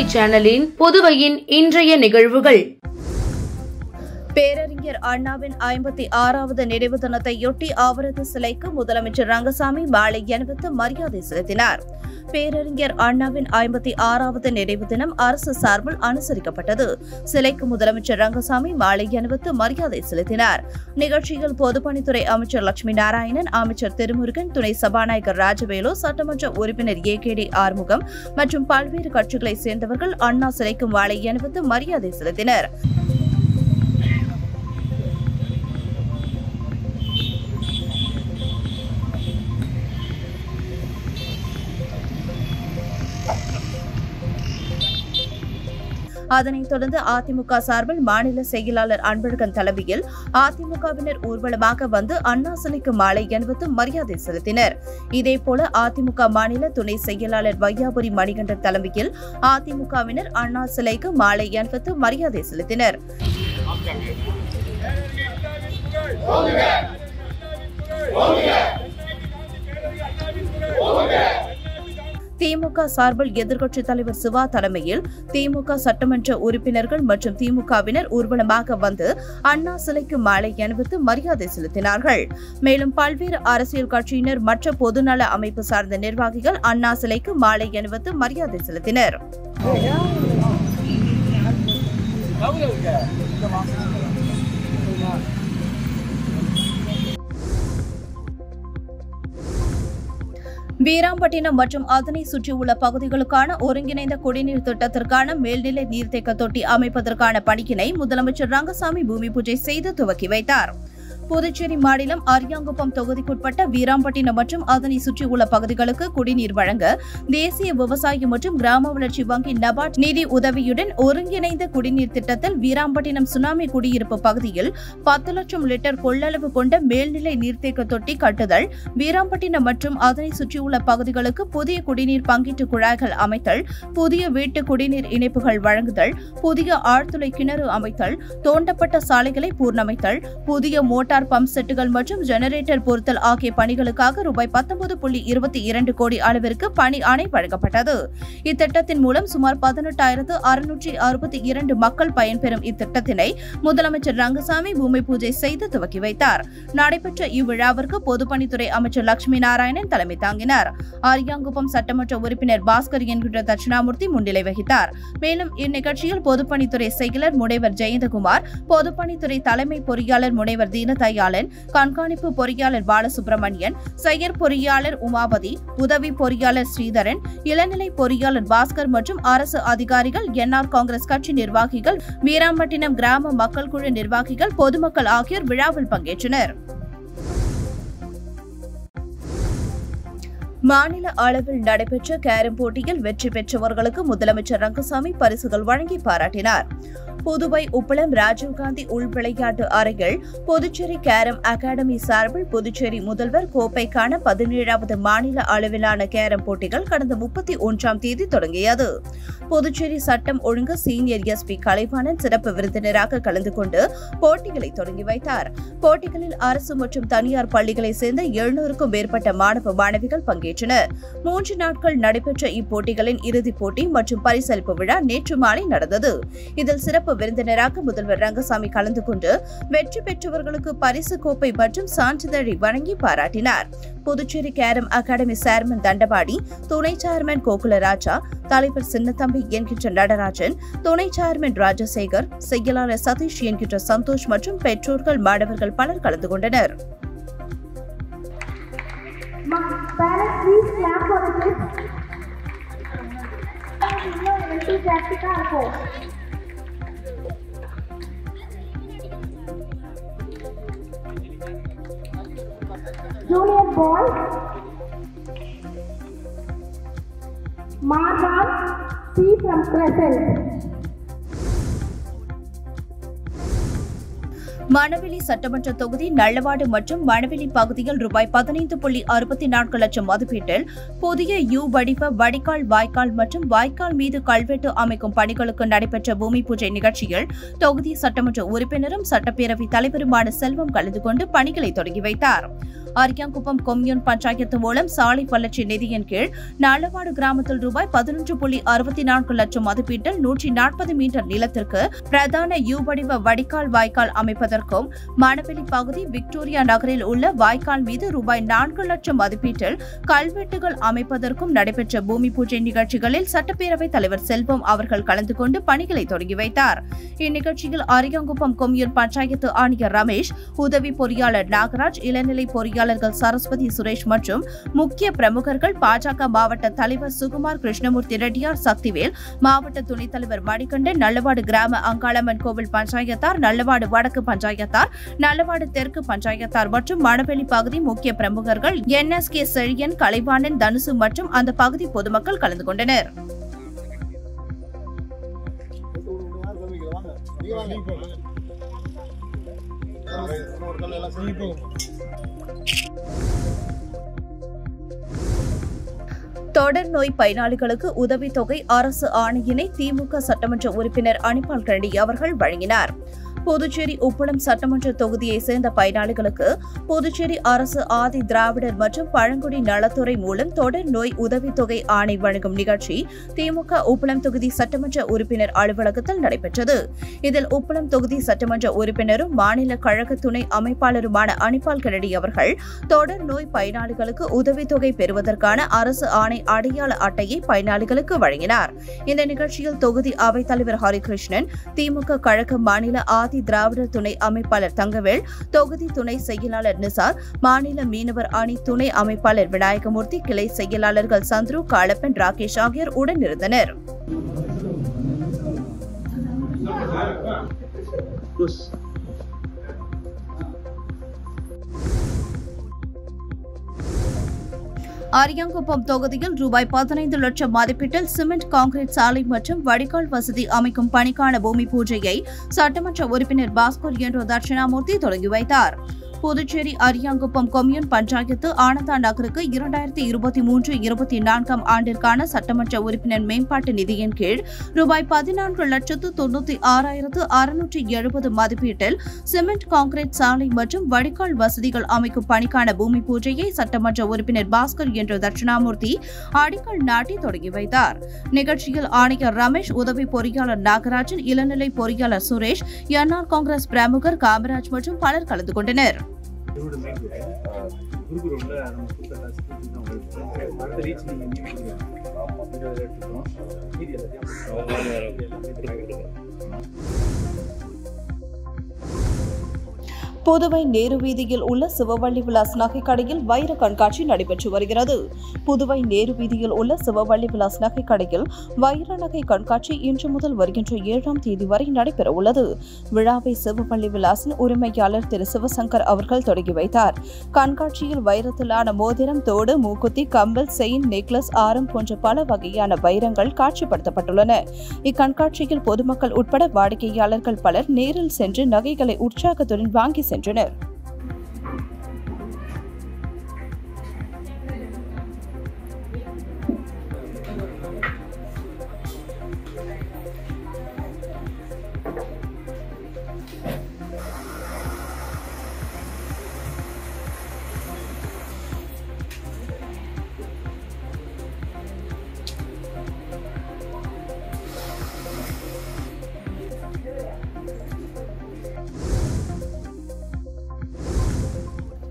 தொலைக்காட்சி சேனலின் புதுவையின் இன்றைய நிகழ்வுகள். பேரறிஞர் அண்ணாவின் 56வது நினைவு தினத்தையொட்டி அவரது சிலைக்கு முதலமைச்சர் ரங்கசாமி மாலை அணிவித்து மரியாதை செலுத்தினார். பேரறிஞர் அண்ணாவின் 56வது நினைவு தினம் அரசு சார்பில் அனுசரிக்கப்பட்டது. சிலைக்கு முதலமைச்சர் ரங்கசாமி மாலை அணிவித்து மரியாதை செலுத்தினார். நிகழ்ச்சியில் பொதுப்பணித்துறை அமைச்சர் லட்சுமி நாராயணன், அமைச்சர் திருமுருகன், துணை சபாநாயகர் ராஜவேலு, சட்டமன்ற உறுப்பினர் ஏகேடி ஆறுமுகம் மற்றும் பல்வேறு கட்சிகளைச் சேர்ந்தவர்கள் அண்ணா சிலைக்கு மாலை அணிவித்து மரியாதை செலுத்தினர். அதனைத் தொடர்ந்து அதிமுக சார்பில் மாநில செயலாளர் அன்பழகன் தலைமையில் அதிமுகவினர் ஊர்வலமாக வந்து அண்ணா சிலைக்கு மாலை அணிவித்து மரியாதை செலுத்தினர். இதேபோல அதிமுக மாநில துணை செயலாளர் வையாபுரி மணிகண்டன் தலைமையில் அதிமுகவினர் அண்ணா சிலைக்கு மாலை அணிவித்து மரியாதை செலுத்தினர். திமுக சார்பில் எதிர்க்கட்சித் தலைவர் சிவா தலைமையில் திமுக சட்டமன்ற உறுப்பினர்கள் மற்றும் திமுகவினர் ஊர்வலமாக வந்து அண்ணா சிலைக்கு மாலை அணிவித்து மரியாதை செலுத்தினார்கள். மேலும் பல்வேறு அரசியல் கட்சியினர், மற்ற பொதுநல அமைப்பு சார்ந்த நிர்வாகிகள் அண்ணா சிலைக்கு மாலை அணிவித்து மரியாதை செலுத்தினர். வீராம்பட்டினம் மற்றும் அதனை சுற்றியுள்ள பகுதிகளுக்கான ஒருங்கிணைந்த குடிநீர் திட்டத்திற்கான மேல்நிலை நீர்த்தேக்க தொட்டி அமைப்பதற்கான பணியினை முதலமைச்சர் ரங்கசாமி பூமி பூஜை செய்து துவக்கி வைத்தார். புதுச்சேரி மாநிலம் அரியாங்குப்பம் தொகுதிக்குட்பட்ட வீராம்பட்டினம் மற்றும் அதனை சுற்றியுள்ள பகுதிகளுக்கு குடிநீர் வழங்க தேசிய விவசாய மற்றும் கிராம வளர்ச்சி வங்கி நபார்ட் நிதி உதவியுடன் ஒருங்கிணைந்த குடிநீர் திட்டத்தில் வீராம்பட்டினம் சுனாமி குடியிருப்பு பகுதியில் 10 லட்சம் லிட்டர் கொள்ளளவு கொண்ட மேல்நிலை நீர்த்தேக்க தொட்டி கட்டுதல், வீராம்பட்டினம் மற்றும் அதனை சுற்றியுள்ள பகுதிகளுக்கு புதிய குடிநீர் பங்கீட்டு குழாய்கள் அமைத்தல், புதிய வீட்டு குடிநீர் இணைப்புகள் வழங்குதல், புதிய ஆழ்துளை கிணறு அமைத்தல், தோண்டப்பட்ட சாலைகளை பூர்ணமைத்தல், புதிய மோட்டார் பம்ப் செட்டுகள் மற்றும் ஜெனரேட்டர் பொருத்தல் ஆகிய பணிகளுக்காக ரூபாய் 19.22 கோடி அளவிற்கு பணி ஆணை வழங்கப்பட்டது. இத்திட்டத்தின் மூலம் சுமார் 18,662 மக்கள் பயன்பெறும் இத்திட்டத்தினை முதலமைச்சர் ரங்கசாமி பூமி பூஜை செய்து துவக்கி வைத்தார். நடைபெற்ற இவ்விழாவிற்கு பொதுப்பணித்துறை அமைச்சர் லட்சுமி நாராயணன் தலைமை தாங்கினார். அரியாங்குப்பம் சட்டமன்ற உறுப்பினர் பாஸ்கர் என்கின்ற தட்சிணாமூர்த்தி முன்னிலை வகித்தார். மேலும் இந்நிகழ்ச்சியில் பொதுப்பணித்துறை செயலர் முனைவர் ஜெயந்தகுமார், பொதுப்பணித்துறை தலைமை பொறியாளர் முனைவர் தீனதயாளன், கண்காணிப்பு பொறியாளர் பாலசுப்ரமணியன், செயற் பொறியாளர் உமாபதி, உதவி பொறியாளர் ஸ்ரீதரன், இளநிலை பொறியாளர் பாஸ்கர் மற்றும் அரசு அதிகாரிகள், என்ஆர் காங்கிரஸ் கட்சி நிர்வாகிகள், வீராம்பட்டினம் கிராம மக்கள் குழு நிர்வாகிகள், பொதுமக்கள் ஆகியோர் விழாவில் பங்கேற்றனர். மாநில அளவில் நடைபெற்ற கேரம் போட்டியில் வெற்றி பெற்றவர்களுக்கு முதலமைச்சர் ரங்கசாமி பரிசுகள் வழங்கி பாராட்டினார். புதுவை உப்பளம் ராஜீவ்காந்தி உள் விளையாட்டு அரங்கில் புதுச்சேரி கேரம் அகாடமி சார்பில் புதுச்சேரி முதல்வர் கோப்பைக்கான 17வது மாநில அளவிலான கேரம் போட்டிகள் கடந்த 31ஆம் தேதி தொடங்கியது. புதுச்சேரி சட்டம் ஒழுங்கு சீனியர் எஸ்பி கலைவாணன் சிறப்பு விருந்தினராக கலந்து கொண்டு போட்டிகளை தொடங்கி வைத்தார். போட்டிகளில் அரசு மற்றும் தனியார் பள்ளிகளைச் சேர்ந்த 700க்கும் மேற்பட்ட மாணவ மாணவிகள் பங்கேற்றனர். 3 நாட்கள் நடைபெற்ற இப்போட்டிகளின் இறுதிப் போட்டி மற்றும் பரிசளிப்பு விழா நேற்று மாலை நடந்தது. இதில் சிறப்பு விருந்தினராக முதல்வர் ரங்கசாமி கலந்து கொண்டு வெற்றி பெற்றவர்களுக்கு பரிசு கோப்பை மற்றும் சான்றிதழை வழங்கி பாராட்டினார். புதுச்சேரி கேரம் அகாடமி சேர்மன் தண்டபாடி, துணை சேர்மன் கோகுலராஜா, தலைவர் சின்னத்தம்பி என்கின்ற நடராஜன், துணை சேர்மன் ராஜசேகர், செயலாளர் சதீஷ் என்கின்ற சந்தோஷ் மற்றும் பெற்றோர்கள், மாணவர்கள் பலர் கலந்து கொண்டனர். Junior boys, Marwan C from Crescent. Manaveli சட்டமன்ற தொகுதி நல்லவாடு மற்றும் மணவெளி பகுதியில் ரூபாய் 15.64 லட்சம் மதிப்பீட்டில் புதிய யூ வடிவ வடிகால், வாய்க்கால் மற்றும் வாய்க்கால் மீது கல்வெட்டு அமைக்கும் பணிகளுக்கு நடைபெற்ற பூமி பூஜை நிகழ்ச்சியில் தொகுதி சட்டமன்ற உறுப்பினரும் சட்டப்பேரவைத் தலைவருமான செல்வம் கலந்து கொண்டு பணிகளை தொடங்கி வைத்தார். அரியாங்குப்பம் கொம்யூன் பஞ்சாயத்து மூலம் சாலை வளர்ச்சி நிதியின் கீழ் நல்லவாடு கிராமத்தில் ரூபாய் 11.64 லட்சம் மதிப்பீட்டில் 140 மீட்டர் நிலத்திற்கு பிரதான யூ வடிவ வடிகால் வாய்க்கால் அமைப்பதற்கும் மணவெளி பகுதி விக்டோரியா நகரில் உள்ள வாய்க்கால் மீது ரூபாய் 4 லட்சம் மதிப்பீட்டில் கல்வெட்டுகள் அமைப்பதற்கும் நடைபெற்ற பூமி பூஜை நிகழ்ச்சிகளில் சட்டப்பேரவைத் தலைவர் செல்வம் அவர்கள் கலந்து கொண்டு பணிகளை தொடங்கி வைத்தார். இந்நிகழ்ச்சியில் அரியாங்குப்பம் கொம்யூன் பஞ்சாயத்து ஆணையர் ரமேஷ், உதவி பொறியாளர் நாகராஜ், இளநிலை பொறியாளர்கள் சரஸ்வதி சுரேஷ் மற்றும் முக்கிய பிரமுகர்கள், பாஜக மாவட்ட தலைவர் சுகுமார் கிருஷ்ணமூர்த்தி ரெட்டியார், சக்திவேல், மாவட்ட துணைத் தலைவர் மணிகண்டன், நல்லவாடு கிராம அங்காளம்மன் கோவில் பஞ்சாயத்தார், நல்லவாடு வடக்கு பஞ்சாயத்தார், நல்லவாடு தெற்கு பஞ்சாயத்தார் மற்றும் மணவெளி பகுதி முக்கிய பிரமுகர்கள், NSK செழியன், கலைவாணன், தனுசு மற்றும் அந்த பகுதி பொதுமக்கள் கலந்து கொண்டனர். தொடர் நோய் பயனாளிகளுக்கு உதவித்தொகை அரசு ஆணையினை திமுக சட்டமன்ற உறுப்பினர் அனிபால் கரடி அவர்கள் வழங்கினார். புதுச்சேரி உப்பளம் சட்டமன்ற தொகுதியைச் சேர்ந்த பயனாளிகளுக்கு புதுச்சேரி அரசு ஆதி திராவிடர் மற்றும் பழங்குடி நலத்துறை மூலம் தொடர் நோய் உதவித்தொகை ஆணை வழங்கும் நிகழ்ச்சி திமுக உப்பளம் தொகுதி சட்டமன்ற உறுப்பினர் அலுவலகத்தில் நடைபெற்றது. இதில் உப்பளம் தொகுதி சட்டமன்ற உறுப்பினரும் மாநில கழக துணை அமைப்பாளருமான அனிபால் கரடி அவர்கள் தொடர் நோய் பயனாளிகளுக்கு உதவித்தொகை பெறுவதற்கான அரசு ஆணை அடையாள அட்டையை பயனாளிகளுக்கு வழங்கினார். இந்த நிகழ்ச்சியில் தொகுதி அவைத்தலைவர் ஹரிகிருஷ்ணன், திமுக கழக மாநில ஆதி திராவிடர் துணை அமைப்பாளர் தங்கவேல், தொகுதி துணை செயலாளர் நிசார், மாநில மீனவர் அணி துணை அமைப்பாளர் விநாயகமூர்த்தி, கிளை செயலாளர்கள் சந்துரு, காளப்பன், ராகேஷ் ஆகியோர் உடனிருந்தனர். அரியாங்குப்பம் தொகுதியில் ரூபாய் 15 லட்சம் மதிப்பீட்டில் சிமெண்ட் கான்கிரீட் சாலை மற்றும் வடிகால் வசதி அமைக்கும் பணிக்கான பூமி பூஜையை சட்டமன்ற உறுப்பினர் பாஸ்கர் என்ற தட்சிணாமூர்த்தி தொடங்கி வைத்தார். புதுச்சேரி அரியாங்குப்பம் கொம்யூன் பஞ்சாயத்து ஆனந்தா நகருக்கு 2023-24 ஆண்டிற்கான சட்டமன்ற உறுப்பினர் மேம்பாட்டு நிதியின் கீழ் ரூபாய் 14,96,670 மதிப்பீட்டில் சிமெண்ட் கான்கிரீட் சாலை மற்றும் வடிகால் வசதிகள் அமைக்கும் பணிக்கான பூமி பூஜையை சட்டமன்ற உறுப்பினர் பாஸ்கர் என்ற தட்சிணாமூர்த்தி அடிக்கல் நாட்டி தொடங்கி வைத்தார். நிகழ்ச்சியில் ஆணையர் ரமேஷ், உதவி பொறியாளர் நாகராஜன், இளநிலை பொறியாளர் சுரேஷ், NR காங்கிரஸ் பிரமுகர் காமராஜ் மற்றும் பலர் கலந்து கொண்டனர். புதுவை நேரு வீதியில் உள்ள சிவவள்ளி விலாஸ் நகை கடையில் வைர கண்காட்சி நடைபெற்று வருகிறது. புதுவை நேரு வீதியில் உள்ள சிவவள்ளி விலாஸ் நகை கடையில் வைர நகை கண்காட்சி இன்று முதல் வருகின்ற 7ஆம் தேதி வரை நடைபெற உள்ளது. விழாவை சிவவள்ளி விலாசின் உரிமையாளர் திரு சிவசங்கர் அவர்கள் தொடங்கி வைத்தார். கண்காட்சியில் வைரத்திலான மோதிரம், தோடு, மூக்குத்தி, கம்பல், செயின், நெக்லஸ், ஆரம் போன்ற பல வகையான வைரங்கள் காட்சிப்படுத்தப்பட்டுள்ளன. இக்கண்காட்சியில் பொதுமக்கள் உட்பட வாடிக்கையாளர்கள் பலர் நேரில் சென்று நகைகளை உற்சாகத்துடன் வாங்கி சென்றனர்.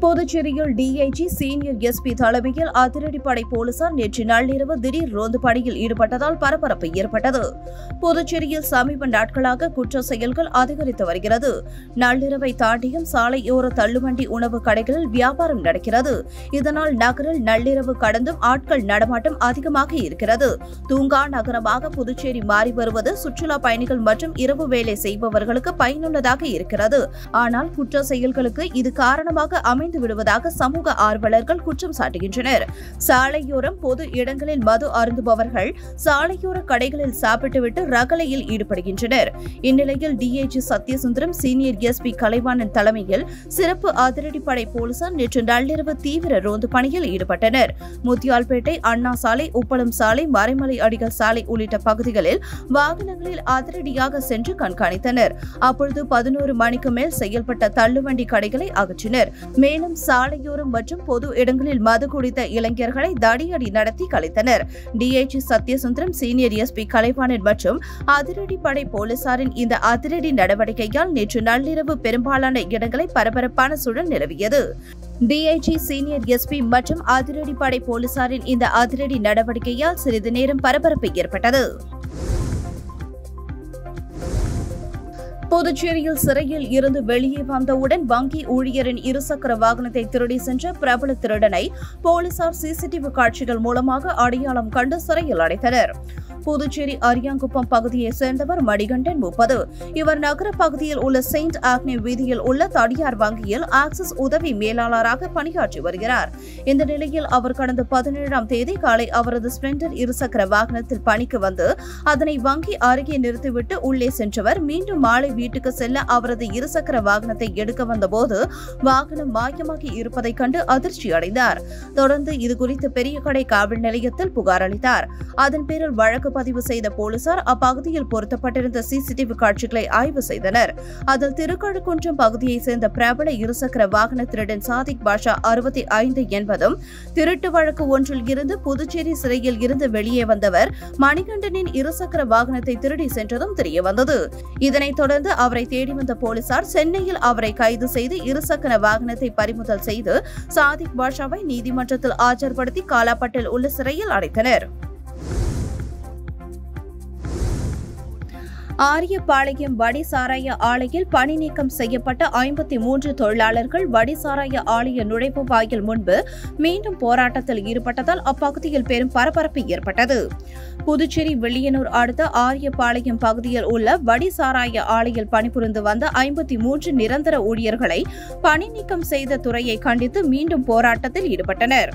புதுச்சேரியில் டிஐஜி சீனியர் எஸ்பி தலைமையில் அதிரடிப்படை போலீசார் நேற்று நள்ளிரவு திடீர் ரோந்து பணியில் ஈடுபட்டதால் பரபரப்பு ஏற்பட்டது. புதுச்சேரியில் சமீப நாட்களாக குற்ற செயல்கள் அதிகரித்து வருகிறது. நள்ளிரவை தாண்டியும் சாலையோர தள்ளுவண்டி உணவு கடைகளில் வியாபாரம் நடக்கிறது. இதனால் நகரில் நள்ளிரவு கடந்தும் ஆட்கள் நடமாட்டம் அதிகமாக இருக்கிறது. தூங்கா நகரமாக புதுச்சேரி மாறி வருவது சுற்றுலா பயணிகள் மற்றும் இரவு வேலை செய்பவர்களுக்கு பயனுள்ளதாக இருக்கிறது. ஆனால் குற்ற செயல்களுக்கு இது காரணமாக அமைந்து விடுவதாக சமூக ஆர்வலர்கள் குற்றம் சாட்டுகின்றனர். சாலையோரம் பொது இடங்களில் மது அருந்துபவர்கள் சாலையோர கடைகளில் சாப்பிட்டுவிட்டு ரகளையில் ஈடுபடுகின்றனர். இந்நிலையில் DIG Sathyasundaram, senior SP Kalaivanan தலைமையில் சிறப்பு அதிரடிப்படை போலீசார் நேற்று நள்ளிரவு தீவிர ரோந்து பணியில் ஈடுபட்டனர். முத்தியால்பேட்டை, அண்ணா சாலை, உப்பளம் சாலை, மறைமலை அடிகள் சாலை உள்ளிட்ட பகுதிகளில் வாகனங்களில் அதிரடியாக சென்று கண்காணித்தனர். அப்பொழுது 11 மணிக்கு மேல் செயல்பட்ட தள்ளுவண்டி கடைகளை அகற்றினர். மேலும் மேலும் சாலையோரம் மற்றும் பொது இடங்களில் மது குடித்த இளைஞர்களை தடியடி நடத்தி கலைத்தனர். DIG Sathyasundaram, senior SP Kalaivanan மற்றும் அதிரடிப்படை போலீசாரின் இந்த அதிரடி நடவடிக்கையால் நேற்று நள்ளிரவு பெரும்பாலான இடங்களை பரபரப்பான சூழல் நிலவியது. டிஐஜி, சீனியர் எஸ்பி மற்றும் அதிரடிப்படை போலீசாரின் இந்த அதிரடி நடவடிக்கையால் சிறிது நேரம் பரபரப்பு ஏற்பட்டது. புதுச்சேரியில் சிறையில் இருந்து வெளியே வந்தவுடன் வங்கி ஊழியரின் இருசக்கர வாகனத்தை திருடி சென்ற பிரபல திருடனை போலீசார் சிசிடிவி காட்சிகள் மூலமாக அடையாளம் கண்டு சிறையில் அடைத்தனர். புதுச்சேரி அரியாங்குப்பம் பகுதியைச் சேர்ந்தவர் மணிகண்டன் 30. இவர் நகர பகுதியில் உள்ள செயின்ட் ஆக்னே வீதியில் உள்ள தனியார் வங்கியில் ஆக்சிஸ் உதவி மேலாளராக பணியாற்றி வருகிறார். இந்த நிலையில் அவர் கடந்த 17ஆம் தேதி காலை அவரது ஸ்பிளெண்டர் இருசக்கர வாகனத்தில் பணிக்கு வந்து அதனை வங்கி அருகே நிறுத்திவிட்டு உள்ளே சென்றவர் மீண்டும் மாலை வீட்டுக்கு செல்ல அவரது இருசக்கர வாகனத்தை எடுக்க வந்தபோது வாகனம் மாயமாகி இருப்பதைக் கண்டு அதிர்ச்சி அடைந்தார். தொடர்ந்து இதுகுறித்து பெரியகடை காவல் நிலையத்தில் புகார் அளித்தார். அதன் பேரில் வழக்கு பதிவு செய்த போலீசார் அப்பகுதியில் பொருத்தப்பட்டிருந்த சிசிடிவி காட்சிகளை ஆய்வு செய்தனர். அதில் திருக்கழுக்குன்றம் பகுதியைச் சேர்ந்த பிரபல இருசக்கர வாகன திருடன் சாதிக் பாஷா 65 என்பதும் திருட்டு வழக்கு ஒன்றில் இருந்து புதுச்சேரி சிறையில் இருந்து வெளியே வந்தவர் மணிகண்டனின் இருசக்கர வாகனத்தை திருடி சென்றதும் தெரியவந்தது. இதனைத் தொடர்ந்து அவரை தேடி வந்த போலீசார் சென்னையில் அவரை கைது செய்து இருசக்கர வாகனத்தை பறிமுதல் செய்து சாதிக் பாஷாவை நீதிமன்றத்தில் ஆஜர்படுத்தி காலாப்பட்டில் உள்ள சிறையில் அடைத்தனர். ஆரியபாளையம் வடிசாராய ஆலையில் பணி நீக்கம் செய்யப்பட்ட 53 தொழிலாளர்கள் வடிசாராய ஆலய நுழைவு வாயில் முன்பு மீண்டும் போராட்டத்தில் ஈடுபட்டதால் அப்பகுதியில் பெரும் பரபரப்பு ஏற்பட்டது. புதுச்சேரி வில்லியனூர் அடுத்த ஆரியபாளையம் பகுதியில் உள்ள வடிசாராய ஆலையில் பணிபுரிந்து வந்த 53 நிரந்தர ஊழியர்களை பணி நீக்கம் செய்த துறையை கண்டித்து மீண்டும் போராட்டத்தில் ஈடுபட்டனர்.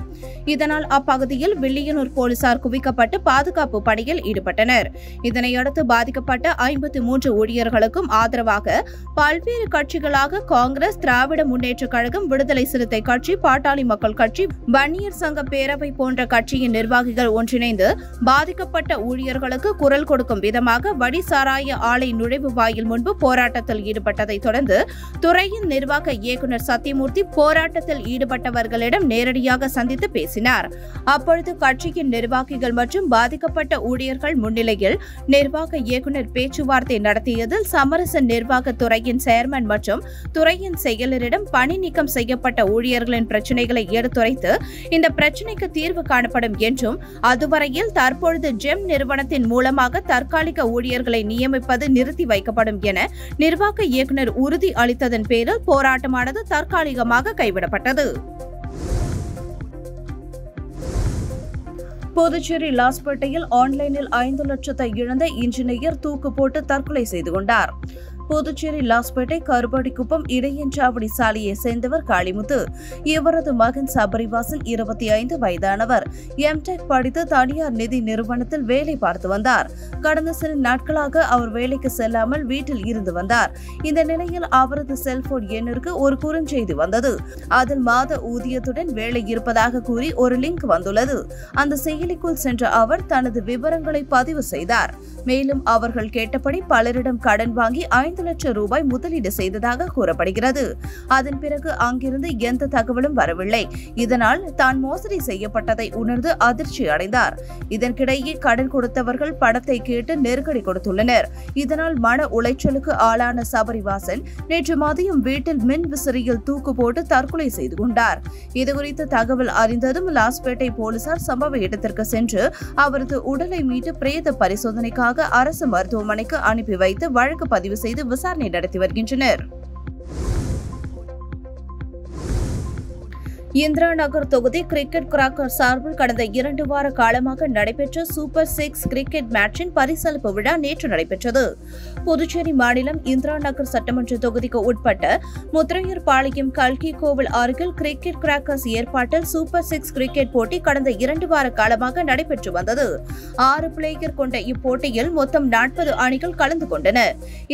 இதனால் அப்பகுதியில் வில்லியனூர் போலீசார் குவிக்கப்பட்டு பாதுகாப்பு பணியில் ஈடுபட்டனர். இதனையடுத்து பாதிக்கப்பட்ட 53 ஊழியர்களுக்கும் ஆதரவாக பல்வேறு கட்சிகளாக காங்கிரஸ், திராவிட முன்னேற்றக் கழகம், விடுதலை சிறுத்தை கட்சி, பாட்டாளி மக்கள் கட்சி, வன்னியர் சங்க பேரவை போன்ற கட்சியின் நிர்வாகிகள் ஒன்றிணைந்து பாதிக்கப்பட்ட ஊழியர்களுக்கு குரல் கொடுக்கும் விதமாக வடிசாராய ஆலை நுழைவு வாயில் முன்பு போராட்டத்தில் ஈடுபட்டதை தொடர்ந்து துறையின் நிர்வாக இயக்குநர் சத்தியமூர்த்தி போராட்டத்தில் ஈடுபட்டவர்களிடம் நேரடியாக சந்தித்து பேசினார். அப்பொழுது கட்சியின் நிர்வாகிகள் மற்றும் பாதிக்கப்பட்ட ஊழியர்கள் முன்னிலையில் நிர்வாக இயக்குநர் பேச்சுவார்த்தை நடத்தியதில் சமரச நிர்வாக துறையின் சேர்மன் மற்றும் துறையின் செயலரிடம் பணி நீக்கம் செய்யப்பட்ட ஊழியர்களின் பிரச்சினைகளை எடுத்துரைத்து இந்த பிரச்சினைக்கு தீர்வு காணப்படும் என்றும் அதுவரையில் தற்பொழுது ஜெம் நிறுவனத்தின் மூலமாக தற்காலிக ஊழியர்களை நியமிப்பது நிறுத்தி வைக்கப்படும் என நிர்வாக இயக்குநர் உறுதி அளித்ததன் பேரில் போராட்டமானது தற்காலிகமாக கைவிடப்பட்டது. புதுச்சேரி லாஸ்பேட்டையில் ஆன்லைனில் 5 லட்சத்தை இழந்த இன்ஜினியர் தூக்கு போட்டு தற்கொலை செய்து கொண்டார். புதுச்சேரி லாஸ்பேட்டை கருப்படிக்குப்பம் இடையன்சாவடி சாலையை சேர்ந்தவர் காளிமுத்து. இவரது மகன் சபரிவாசன் 25 வயதானவர். எம்டெக் படித்து தனியார் நிதி நிறுவனத்தில் வேலை பார்த்து வந்தார். கடந்த சில நாட்களாக அவர் வேலைக்கு செல்லாமல் வீட்டில் இருந்து வந்தார். இந்த நிலையில் அவரது செல்போன் எண்ணிற்கு ஒரு குறுஞ்செய்தி வந்தது. அதில் மாத ஊதியத்துடன் வேலை இருப்பதாக கூறி ஒரு லிங்க் வந்துள்ளது. அந்த செயலிக்குள் சென்ற அவர் தனது விவரங்களை பதிவு செய்தார். மேலும் அவர்கள் கேட்டபடி பலரிடம் கடன் வாங்கி 5 லட்சம் ரூபாய் முதலீடு செய்ததாக கூறப்படுகிறது. அதன் பிறகு அங்கிருந்து எந்த தகவலும் வரவில்லை. இதனால் தான் மோசடி செய்யப்பட்டதை உணர்ந்து அதிர்ச்சி அடைந்தார். இதற்கிடையே கடன் கொடுத்தவர்கள் பணத்தை கேட்டு நெருக்கடி கொடுத்துள்ளனர். இதனால் மன உளைச்சலுக்கு ஆளான சபரிவாசன் நேற்று மதியம் வீட்டில் மின் விசிறியில் தூக்கு போட்டு தற்கொலை செய்து கொண்டார். இதுகுறித்து தகவல் அறிந்ததும் லாஸ்பேட்டை போலீசார் சம்பவ இடத்திற்கு சென்று அவரது உடலை மீட்டு பிரேத பரிசோதனைக்காக அரசு மருத்துவமனைக்கு அனுப்பி வைத்து வழக்கு பதிவு செய்து விசாரணை நடத்தி வருகின்றனர். இந்திரா நகர் தொகுதி கிரிக்கெட் கிராக்கர் சார்பில் கடந்த 2 வார காலமாக நடைபெற்ற சூப்பர் 6 கிரிக்கெட் மேட்சின் பரிசளிப்பு விழா நேற்று நடைபெற்றது. புதுச்சேரி மாநிலம் இந்திரா நகர் சட்டமன்ற தொகுதிக்கு உட்பட்ட முத்திரையர்பாளையம் கல்கி கோவில் அருகில் கிரிக்கெட் கிராக்கர்ஸ் ஏற்பாட்டில் சூப்பர் 6 கிரிக்கெட் போட்டி கடந்த 2 வார காலமாக நடைபெற்று வந்தது. 6 பிளேயர் கொண்ட இப்போட்டியில் மொத்தம் 40 அணிகள் கலந்து கொண்டன.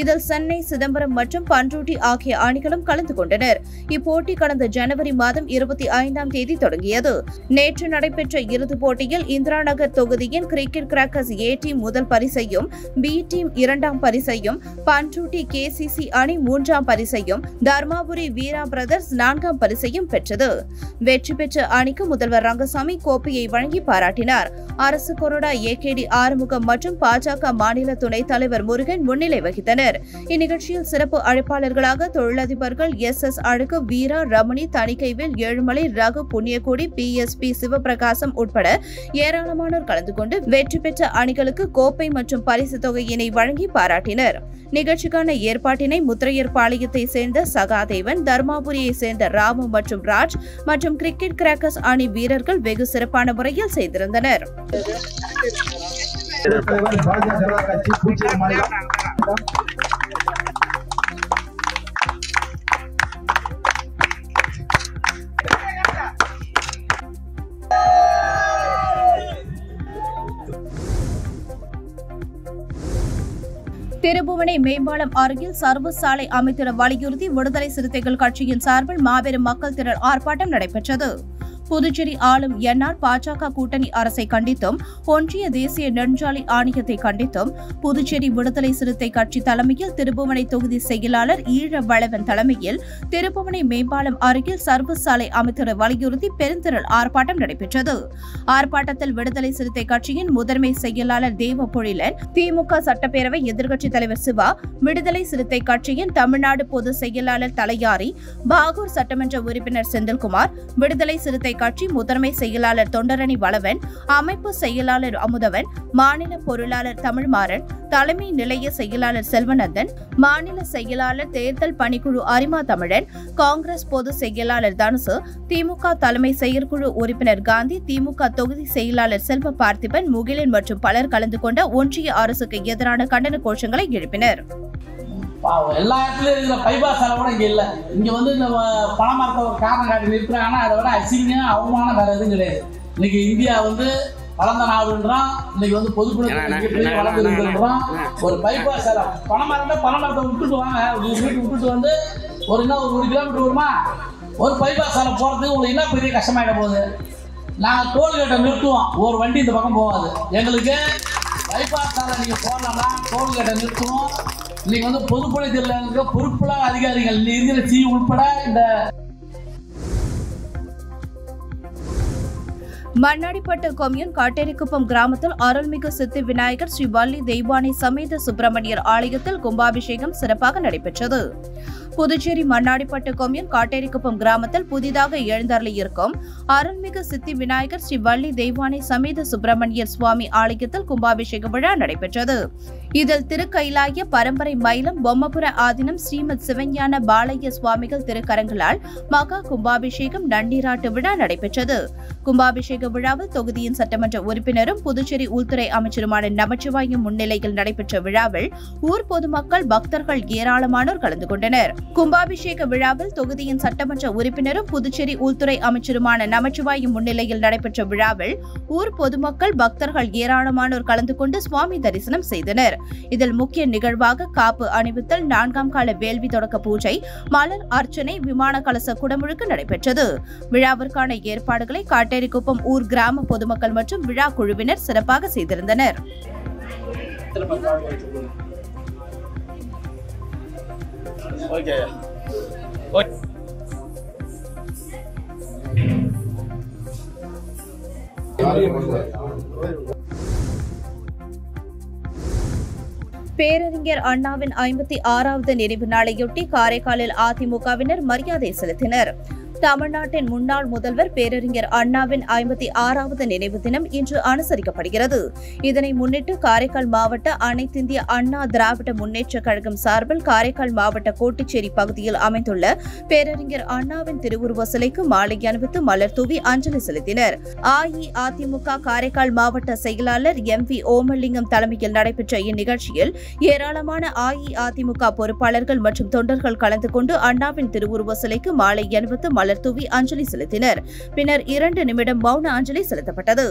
இதில் சென்னை, சிதம்பரம் மற்றும் பண்ருட்டி ஆகிய அணிகளும் கலந்து கொண்டனர். இப்போட்டி கடந்த ஜனவரி மாதம் 26 25ஆம் தேதி தொடங்கியது. நேற்று நடைபெற்ற இறுதிப் போட்டியில் இந்திரா நகர் தொகுதியின் கிரிக்கெட் கிராக்கர்ஸ் ஏ டீம் முதல் பரிசையும், பி டீம் 2ஆம் பரிசையும், பண்ருட்டி கேசிசி அணி 3ஆம் பரிசையும், தர்மாபுரி வீரா பிரதர்ஸ் 4ஆம் பரிசையும் பெற்றது. வெற்றி பெற்ற அணிக்கு முதல்வர் ரங்கசாமி கோப்பையை வழங்கி பாராட்டினார். அரசு கொறடா ஏகேடி ஆறுமுகம் மற்றும் பாஜக மாநில துணைத் தலைவர் முருகன் முன்னிலை வகித்தனர். இந்நிகழ்ச்சியில் சிறப்பு அழைப்பாளர்களாக தொழிலதிபர்கள் எஸ். அழகு, வீரா, ரமணி, தணிக்கைவேல், ஏழுமலை, ரகு, புண்ணியகோடி, PSP சிவபிரகாசம் உட்பட ஏராளமானோர் கலந்து கொண்டு வெற்றி பெற்ற அணிகளுக்கு கோப்பை மற்றும் பரிசு தொகையினை வழங்கி பாராட்டினர். நிகழ்ச்சிக்கான ஏற்பாட்டினை முத்திரையர்பாளையத்தை சேர்ந்த சகாதேவன், தர்மாபுரியை சேர்ந்த ராமு மற்றும் ராஜ் மற்றும் கிரிக்கெட் கிராக்கர்ஸ் அணி வீரர்கள் வெகு சிறப்பான முறையில் செய்திருந்தனர். திருபுவனை மேம்பாலம் அருகில் சர்வீஸ் சாலை அமைத்திட வலியுறுத்தி விடுதலை சிறுத்தைகள் கட்சியின் சார்பில் மாபெரும் மக்கள் திரள் ஆர்ப்பாட்டம் நடைபெற்றது. புதுச்சேரி ஆளும் என்ஆர் பாஜக கூட்டணி அரசை கண்டித்தும், ஒன்றிய தேசிய நெடுஞ்சாலை ஆணையத்தை கண்டித்தும், புதுச்சேரி விடுதலை சிறுத்தை கட்சி தலைமையில் திருபுவனை தொகுதி செயலாளர் ஈழவளவன் தலைமையில் திருபுவனை மேம்பாலம் அருகில் சர்வீஸ் சாலை அமைத்திட வலியுறுத்தி பெருந்திரள் ஆர்ப்பாட்டம் நடைபெற்றது. ஆர்ப்பாட்டத்தில் விடுதலை சிறுத்தை கட்சியின் முதன்மை செயலாளர் தேவபொழிலன், திமுக சட்டப்பேரவை எதிர்க்கட்சித் தலைவர் சிவா, விடுதலை சிறுத்தை கட்சியின் தமிழ்நாடு பொதுச் செயலாளர் தலையாரி, பாகூர் சட்டமன்ற உறுப்பினர் செந்தில்குமார், விடுதலை சிறுத்தை கட்சி முதன்மை செயலாளர் தொண்டரணி வளவன், அமைப்பு செயலாளர் அமுதவன், மாநில பொருளாளர் தமிழ்மாறன், தலைமை நிலைய செயலாளர் செல்வநந்தன், மாநில செயலாளர் தேர்தல் பணிக்குழு அரிமா தமிழன், காங்கிரஸ் பொதுச் செயலாளர் தனுசு, திமுக தலைமை செயற்குழு உறுப்பினர் காந்தி, திமுக தொகுதி செயலாளர் செல்வ பார்த்திபன், முகிலன் மற்றும் பலர் கலந்து கொண்ட ஒன்றிய அரசுக்கு எதிரான கண்டன கோஷங்களை எழுப்பினர். எல்லா இடத்துலயும் இருக்கிற பைபாஸ் சாலை கூட இங்கே இல்லை. இங்கே இந்த பணமரத்தை ஒரு காரணம் காட்டி நிறுத்துறாங்கன்னா அதை விட அசிங்கம் அவமானம் வேற எதுவும் கிடையாது. இன்னைக்கு இந்தியா வளர்ந்த நாடுன்றான், இன்னைக்கு பொதுப்பணி வளர்ந்துருக்குன்றான். ஒரு பைபாஸ் சாலை பணமரத்தை விட்டுட்டு வாங்க, வீட்டு விட்டுட்டு ஒரு 1 கிலோமீட்டர் வருமா, ஒரு பைபாஸ் சாலை போகிறதுக்கு உங்களுக்கு என்ன பெரிய கஷ்டமாயிட போகுது. நாங்கள் டோல்கேட்டை நிறுத்துவோம், ஒரு வண்டி இந்த பக்கம் போகாது. எங்களுக்கு பைபாஸ் சாலை நீங்கள் போடலாம்னா டோல்கேட்டை நிறுத்துவோம். இன்னைக்கு பொதுப்பணித்துறையில் இருக்க பொறுப்புள்ள அதிகாரிகள் இருக்கிற சி உட்பட இந்த மண்ணாடிப்பட்டு கொம்யூன் காட்டேரிக்குப்பம் கிராமத்தில் அருள்மிகு சித்தி விநாயகர் ஸ்ரீ வள்ளி தெய்வானை சமேத சுப்பிரமணியர் ஆலயத்தில் கும்பாபிஷேகம் சிறப்பாக நடைபெற்றது. புதுச்சேரி மண்ணாடிப்பட்டு கொம்யூன் காட்டேரிக்குப்பம் கிராமத்தில் புதிதாக எழுந்தருளியிருக்கும் அருள்மிகு சித்தி விநாயகர் ஸ்ரீ வள்ளி தெய்வானை சமேத சுப்பிரமணியர் சுவாமி ஆலயத்தில் கும்பாபிஷேக விழா நடைபெற்றது. இதில் திருக்கைலாய பரம்பரை மயிலம் பொம்மபுர ஆதீனம் ஸ்ரீமத் சிவஞான பாலய்ய சுவாமிகள் திருக்கரங்களால் மகா கும்பாபிஷேகம் நன்னீராட்டு விழா நடைபெற்றது. கும்பாபிஷேக விழாவில் தொகுதியின் சட்டமன்ற உறுப்பினரும் புதுச்சேரி உள்துறை அமைச்சருமான நமச்சிவாயம் முன்னிலையில் நடைபெற்ற விழாவில் ஊர் பொதுமக்கள், பக்தர்கள் ஏராளமானோர் கலந்து கொண்டனர். கும்பாபிஷேக விழாவில் தொகுதியின் சட்டமன்ற உறுப்பினரும் புதுச்சேரி உள்துறை அமைச்சருமான நமச்சிவாயம் முன்னிலையில் நடைபெற்ற விழாவில் ஊர் பொதுமக்கள், பக்தர்கள் ஏராளமானோர் கலந்து கொண்டு சுவாமி தரிசனம் செய்தனர். இதில் முக்கிய நிகழ்வாக காப்பு அணிவித்தல், 4ஆம் கால வேள்வி தொடக்க பூஜை, மலர் அர்ச்சனை, விமான கலச குடமுழுக்கு நடைபெற்றது. விழாவிற்கான ஏற்பாடுகளை காட்டேரிக்குப்பம் ஊர் கிராம பொதுமக்கள் மற்றும் விழா குழுவினர் சிறப்பாக செய்திருந்தனர். பேரறிஞர் அண்ணாவின் 56வது நினைவு நாளையொட்டி காரைக்காலில் அதிமுகவினர் மரியாதை செலுத்தினர். தமிழ்நாட்டின் முன்னாள் முதல்வர் பேரறிஞர் அண்ணாவின் 56வது நினைவு தினம் இன்று அனுசரிக்கப்படுகிறது. இதனை முன்னிட்டு காரைக்கால் மாவட்ட அனைத்திந்திய அண்ணா திராவிட முன்னேற்றக் கழகம் சார்பில் காரைக்கால் மாவட்ட கோட்டிச்சேரி பகுதியில் அமைந்துள்ள பேரறிஞர் அண்ணாவின் திருவுருவ சிலைக்கு மாலை அணிவித்து மலர் தூவி அஞ்சலி செலுத்தினர். அஇஅதிமுக காரைக்கால் மாவட்ட செயலாளர் MV ஓமலிங்கம் தலைமையில் நடைபெற்ற இந்நிகழ்ச்சியில் ஏராளமான அஇஅதிமுக பொறுப்பாளர்கள் மற்றும் தொண்டர்கள் கலந்து கொண்டு அண்ணாவின் திருவுருவ சிலைக்கு மாலை அணிவித்து மலர் தூவி அஞ்சலி செலுத்தினர். பின்னர் 2 நிமிடம் மௌன அஞ்சலி செலுத்தப்பட்டது.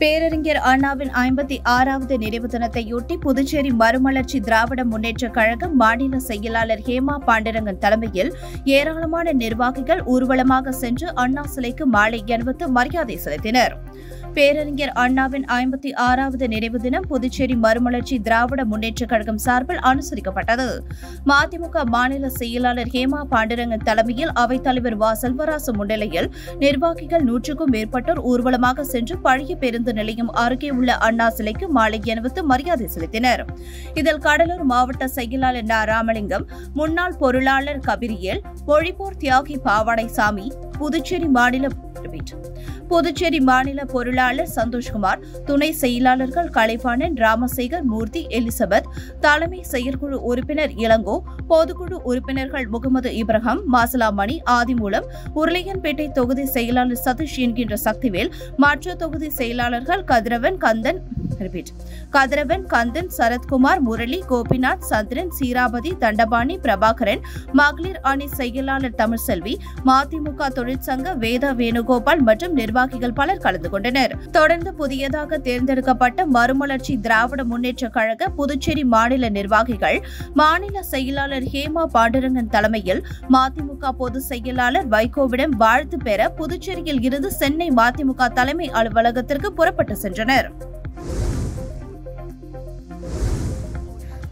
பேரறிஞர் அண்ணாவின் 56வது நினைவு தினத்தையொட்டி புதுச்சேரி மறுமலர்ச்சி திராவிட முன்னேற்றக் கழகம் மாநில செயலாளர் ஹேமா பாண்டுரங்கன் தலைமையில் ஏராளமான நிர்வாகிகள் ஊர்வலமாக சென்று அண்ணா சிலைக்கு மாலை அணிவித்து மரியாதை செலுத்தினர். பேரறிஞர் அண்ணாவின் 56வது நினைவு தினம் புதுச்சேரி மறுமலர்ச்சி திராவிட முன்னேற்றக் கழகம் சார்பில் அனுசரிக்கப்பட்டது. மதிமுக மாநில செயலாளர் ஹேமா பாண்டுரங்கன் தலைமையில் அவைத்தலைவர் வ. செல்வராசு முன்னிலையில் நிர்வாகிகள் 100க்கும் மேற்பட்டோர் ஊர்வலமாக சென்று பழைய பேருந்து நிலையம் அருகே உள்ள அண்ணா சிலைக்கு மாலை அணிவித்து மரியாதை செலுத்தினர். இதில் கடலூர் மாவட்ட செயலாளர் ந. ராமலிங்கம், முன்னாள் பொருளாளர் கபிரியல், மொழிப்போர் தியாகி பாவாடைசாமி, புதுச்சேரி மாநில பொருளாளர் சந்தோஷ்குமார், துணை செயலாளர்கள் கலைவாணன், ராமசேகர், மூர்த்தி, எலிசபெத், தலைமை செயற்குழு உறுப்பினர் இளங்கோ, பொதுக்குழு உறுப்பினர்கள் முகமது இப்ராஹிம், மாசலாமணி, ஆதிமூலம், உருளையன்பேட்டை தொகுதி செயலாளர் சதீஷ் என்கின்ற சக்திவேல், மற்ற தொகுதி செயலாளர்கள் கதிரவன், கந்தன், சரத்குமார், முரளி, கோபிநாத், சந்திரன், சீராபதி, தண்டபாணி, பிரபாகரன், மகளிர் அணி செயலாளர் தமிழ்செல்வி, மதிமுக தொழிற்சங்க வேதா வேணுகோபால் மற்றும் நிர்வாகிகள் பலர் கலந்து கொண்டனர். தொடர்ந்து புதியதாக தேர்ந்தெடுக்கப்பட்ட மறுமலர்ச்சி திராவிட முன்னேற்றக் கழக புதுச்சேரி மாநில நிர்வாகிகள் மாநில செயலாளர் ஹேமா பாண்டுரங்கன் தலைமையில் மதிமுக பொதுச் செயலாளர் வைகோவிடம் வாழ்த்து பெற புதுச்சேரியில் இருந்து சென்னை மதிமுக தலைமை அலுவலகத்திற்கு புறப்பட்டு சென்றனர்.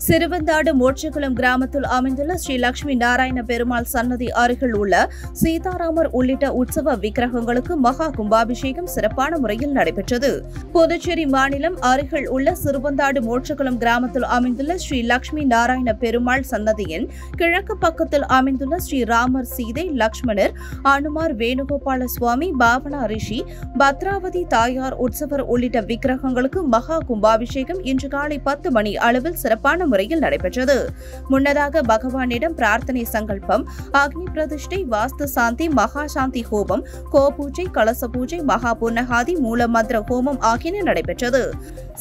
சிறுவந்தாடு மோட்சகுளம் கிராமத்தில் அமைந்துள்ள ஸ்ரீ லட்சுமி நாராயண பெருமாள் சன்னதி அருகில் உள்ள சீதாராமர் உள்ளிட்ட உற்சவ விக்கிரகங்களுக்கு மகா கும்பாபிஷேகம் சிறப்பான முறையில் நடைபெற்றது. புதுச்சேரி மாநிலம் அருகில் உள்ள சிறுவந்தாடு மோட்சகுளம் கிராமத்தில் அமைந்துள்ள ஸ்ரீ லட்சுமி நாராயண பெருமாள் சன்னதியின் கிழக்கு பக்கத்தில் அமைந்துள்ள ஸ்ரீ ராமர், சீதை, லட்சுமணர், அனுமார், வேணுகோபால சுவாமி, பாவனா ரிஷி, பத்ராவதி தாயார், உற்சவர் உள்ளிட்ட விக்கிரகங்களுக்கு மகா கும்பாபிஷேகம் இன்று காலை 10 மணி அளவில் சிறப்பான முறையில் நடைபெற்றது. முன்னதாக பகவானிடம் பிரார்த்தனை சங்கல்பம், அக்னி பிரதிஷ்டை, வாஸ்து சாந்தி, மகா சாந்தி ஹோமம், கோபூஜை, கலச பூஜை, மகா பூர்ணகாதி, மூலமந்திர ஹோமம் ஆகியன நடைபெற்றது.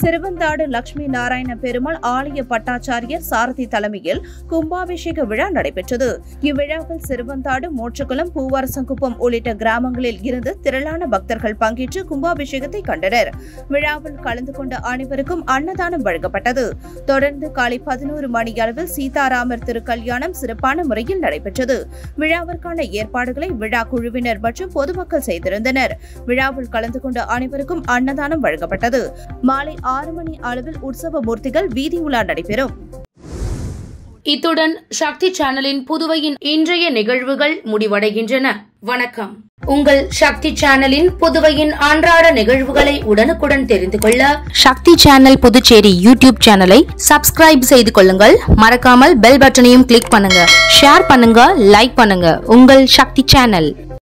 சிறுவந்தாடு லட்சுமி நாராயண பெருமாள் ஆலய பட்டாச்சாரியர் சாரதி தலைமையில் கும்பாபிஷேக விழா நடைபெற்றது. இவ்விழாவில் சிறுவந்தாடு, மோட்சகுளம், பூவரசங்குப்பம் உள்ளிட்ட கிராமங்களில் இருந்து திரளான பக்தர்கள் பங்கேற்று கும்பாபிஷேகத்தை கண்டனர். விழாவில் கலந்து கொண்ட அனைவருக்கும் அன்னதானம் வழங்கப்பட்டது. தொடர்ந்து காலை 11 மணி அளவில் சீதாராமர் திருக்கல்யாணம் சிறப்பான முறையில் நடைபெற்றது. விழாவிற்கான ஏற்பாடுகளை விழா குழுவினர் மற்றும் பொதுமக்கள் செய்திருந்தனர். விழாவில் கலந்து கொண்ட அனைவருக்கும் அன்னதானம் வழங்கப்பட்டது. மாலை 6 மணி அளவில் உற்சவ மூர்த்திகள் வீதி உலா நடைபெறும். இத்துடன் சக்தி சேனலின் புதுவையின் இன்றைய நிகழ்வுகள் முடிவடைகின்றன. வணக்கம். உங்கள் சக்தி சேனலின் புதுவையின் அன்றாட நிகழ்வுகளை உடனுக்குடன் தெரிந்து கொள்ள சக்தி சேனல் புதுச்சேரி யூடியூப் சேனலை சப்ஸ்கிரைப் செய்து கொள்ளுங்கள். மறக்காமல் பெல் பட்டனையும் கிளிக் பண்ணுங்க. ஷேர் பண்ணுங்க, லைக் பண்ணுங்க. உங்கள் சக்தி சேனல்.